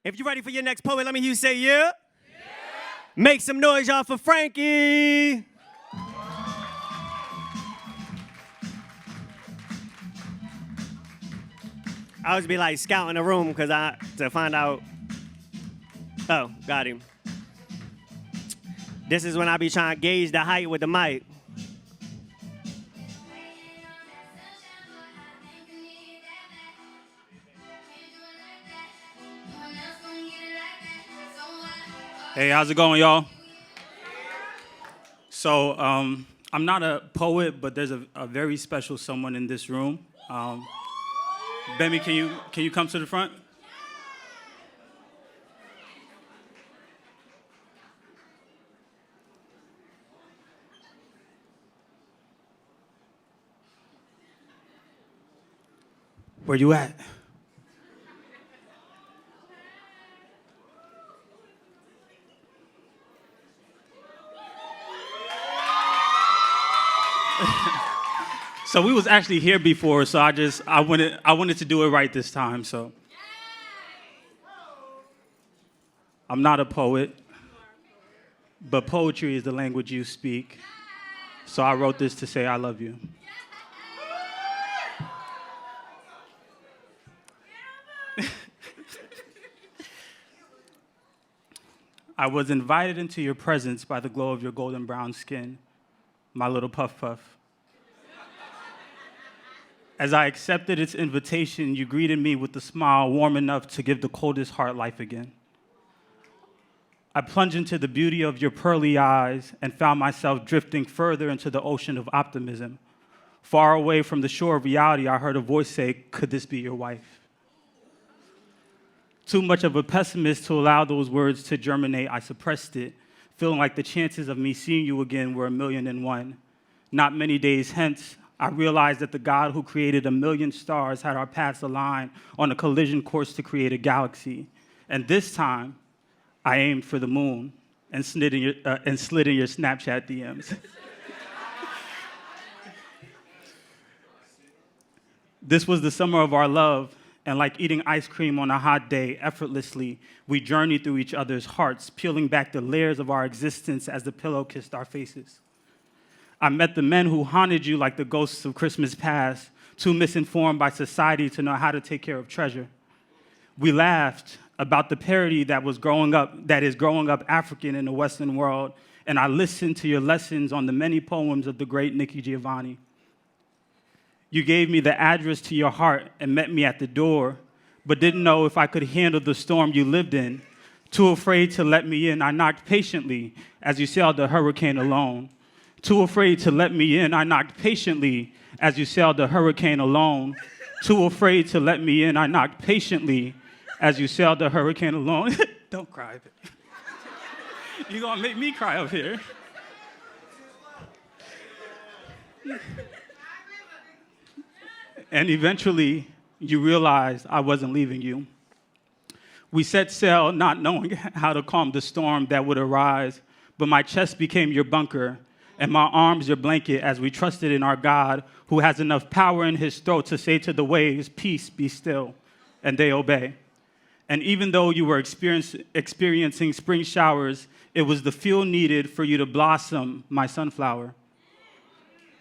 If you're ready for your next poet, let me hear you say yeah. Make some noise, y'all, for Frankie. I always be like scouting the room to find out. Oh, got him. This is when I be trying to gauge the height with the mic. Hey, how's it going, y'all? So, I'm not a poet, but there's a very special someone in this room. Bemi, can you come to the front? Where you at? So we was actually here before, so I wanted to do it right this time. So I'm not a poet, but poetry is the language you speak. So I wrote this to say I love you. I was invited into your presence by the glow of your golden brown skin, my little puff puff. As I accepted its invitation, you greeted me with a smile warm enough to give the coldest heart life again. I plunged into the beauty of your pearly eyes and found myself drifting further into the ocean of optimism. Far away from the shore of reality, I heard a voice say, "Could this be your wife?" Too much of a pessimist to allow those words to germinate, I suppressed it, feeling like the chances of me seeing you again were 1,000,001. Not many days hence, I realized that the God who created 1,000,000 stars had our paths aligned on a collision course to create a galaxy. And this time, I aimed for the moon and slid in your Snapchat DMs. This was the summer of our love, and like eating ice cream on a hot day, effortlessly, we journeyed through each other's hearts, peeling back the layers of our existence as the pillow kissed our faces. I met the men who haunted you like the ghosts of Christmas past, too misinformed by society to know how to take care of treasure. We laughed about the parody that is growing up African in the Western world, and I listened to your lessons on the many poems of the great Nikki Giovanni. You gave me the address to your heart and met me at the door, but didn't know if I could handle the storm you lived in. Too afraid to let me in, I knocked patiently as you sailed the hurricane alone. Too afraid to let me in, I knocked patiently as you sailed the hurricane alone. Too afraid to let me in, I knocked patiently as you sailed the hurricane alone. Don't cry. You're gonna make me cry up here. And eventually, you realized I wasn't leaving you. We set sail not knowing how to calm the storm that would arise, but my chest became your bunker, and my arms your blanket as we trusted in our God who has enough power in his throat to say to the waves, "Peace, be still," and they obey. And even though you were experiencing spring showers, it was the fuel needed for you to blossom, my sunflower.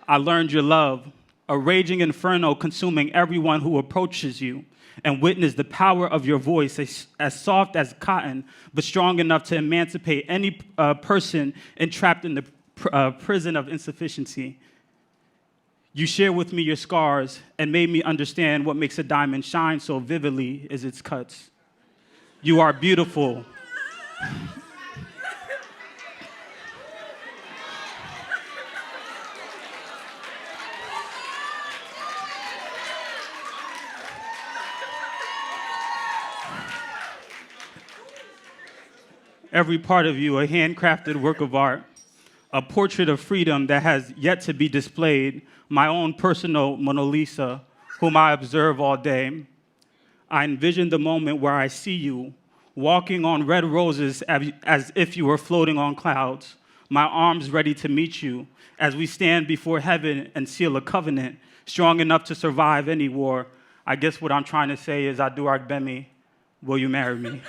I learned your love, a raging inferno consuming everyone who approaches you, and witnessed the power of your voice, as soft as cotton, but strong enough to emancipate any person entrapped in the prison of insufficiency. You shared with me your scars and made me understand what makes a diamond shine so vividly is its cuts. You are beautiful. Every part of you a handcrafted work of art, a portrait of freedom that has yet to be displayed, my own personal Mona Lisa, whom I observe all day. I envision the moment where I see you walking on red roses as if you were floating on clouds, my arms ready to meet you as we stand before heaven and seal a covenant strong enough to survive any war. I guess what I'm trying to say is, Adurak Bemi, will you marry me?